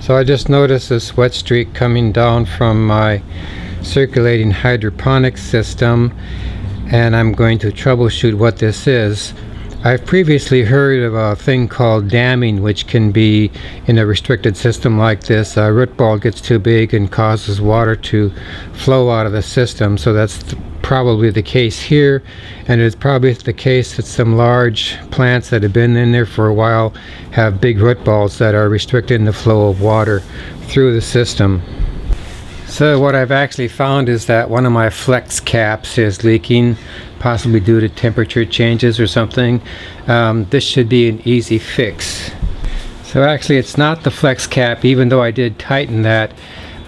So I just noticed this wet streak coming down from my circulating hydroponics system, and I'm going to troubleshoot what this is. I've previously heard of a thing called damming, which can be in a restricted system like this. A root ball gets too big and causes water to flow out of the system. So that's probably the case here, and it's probably the case that some large plants that have been in there for a while have big root balls that are restricting the flow of water through the system. So what I've actually found is that one of my flex caps is leaking, possibly due to temperature changes or something. This should be an easy fix. So actually it's not the flex cap, even though I did tighten that,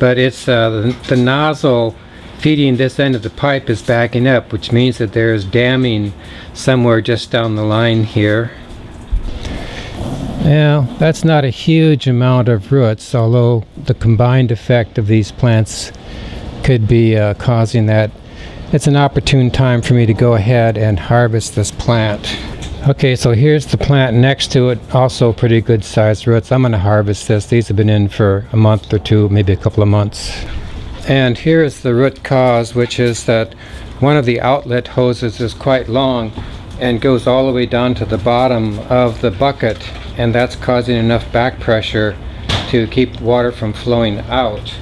but it's the nozzle feeding this end of the pipe is backing up, which means that there's damming somewhere just down the line here. Now, that's not a huge amount of roots, although the combined effect of these plants could be causing that. It's an opportune time for me to go ahead and harvest this plant. Okay, so here's the plant next to it, also pretty good sized roots. I'm going to harvest this. These have been in for a month or two, maybe a couple of months. And here is the root cause, which is that one of the outlet hoses is quite long and goes all the way down to the bottom of the bucket, and that's causing enough back pressure to keep water from flowing out.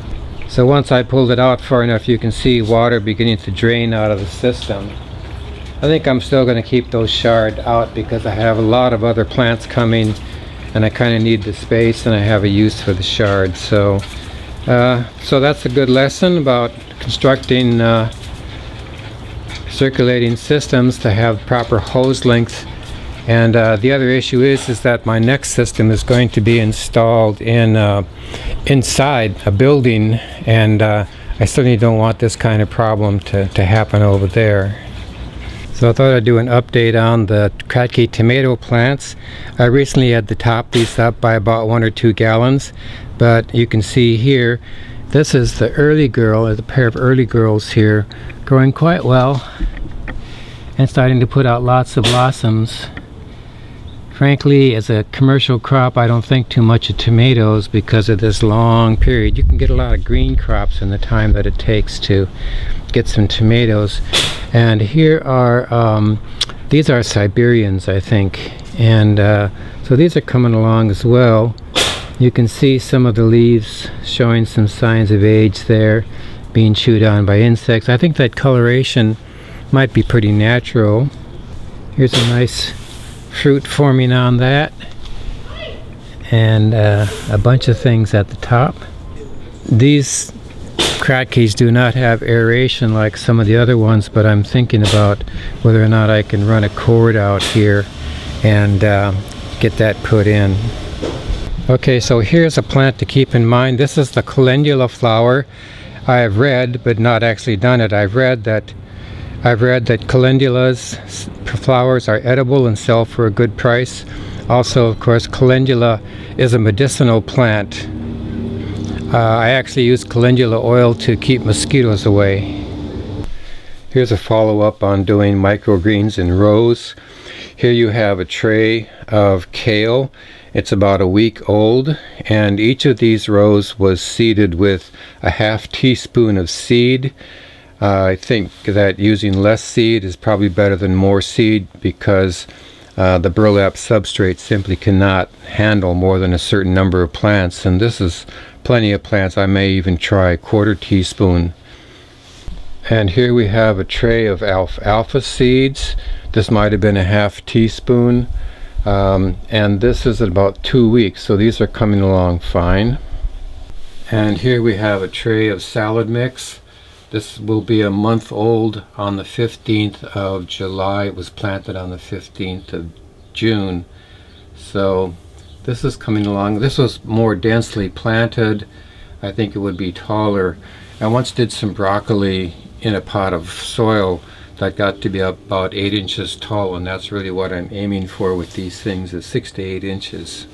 So once I pulled it out far enough, you can see water beginning to drain out of the system. I think I'm still going to keep those shard out because I have a lot of other plants coming and I kind of need the space, and I have a use for the shard. So that's a good lesson about constructing circulating systems to have proper hose length. And the other issue is that my next system is going to be installed in inside a building, and I certainly don't want this kind of problem to happen over there. So I thought I'd do an update on the Kratky tomato plants. I recently had to top these up by about 1 or 2 gallons, but you can see here, this is the early girl, or the pair of early girls here, growing quite well and starting to put out lots of blossoms. Frankly, as a commercial crop, I don't think too much of tomatoes because of this long period. You can get a lot of green crops in the time that it takes to get some tomatoes. And here are these are Siberians, I think, and so these are coming along as well. You can see some of the leaves showing some signs of age there, being chewed on by insects. I think that coloration might be pretty natural. Here's a nice fruit forming on that, and a bunch of things at the top. These Kratkys do not have aeration like some of the other ones, but I'm thinking about whether or not I can run a cord out here and get that put in. Okay, so here's a plant to keep in mind. This is the Calendula flower. I have read, but not actually done it, I've read that Calendula's flowers are edible and sell for a good price. Also, of course, Calendula is a medicinal plant. I actually use calendula oil to keep mosquitoes away. Here's a follow-up on doing microgreens in rows. Here you have a tray of kale. It's about a week old, and each of these rows was seeded with a ½ teaspoon of seed. I think that using less seed is probably better than more seed because the burlap substrate simply cannot handle more than a certain number of plants, and this is plenty of plants. I may even try ¼ teaspoon. And here we have a tray of alfalfa seeds. This might have been a ½ teaspoon, and this is about 2 weeks, so these are coming along fine. And here we have a tray of salad mix. This will be a month old on the 15th of July. It was planted on the 15th of June. So this is coming along. This was more densely planted. I think it would be taller. I once did some broccoli in a pot of soil that got to be about 8 inches tall, and that's really what I'm aiming for with these things, is 6 to 8 inches.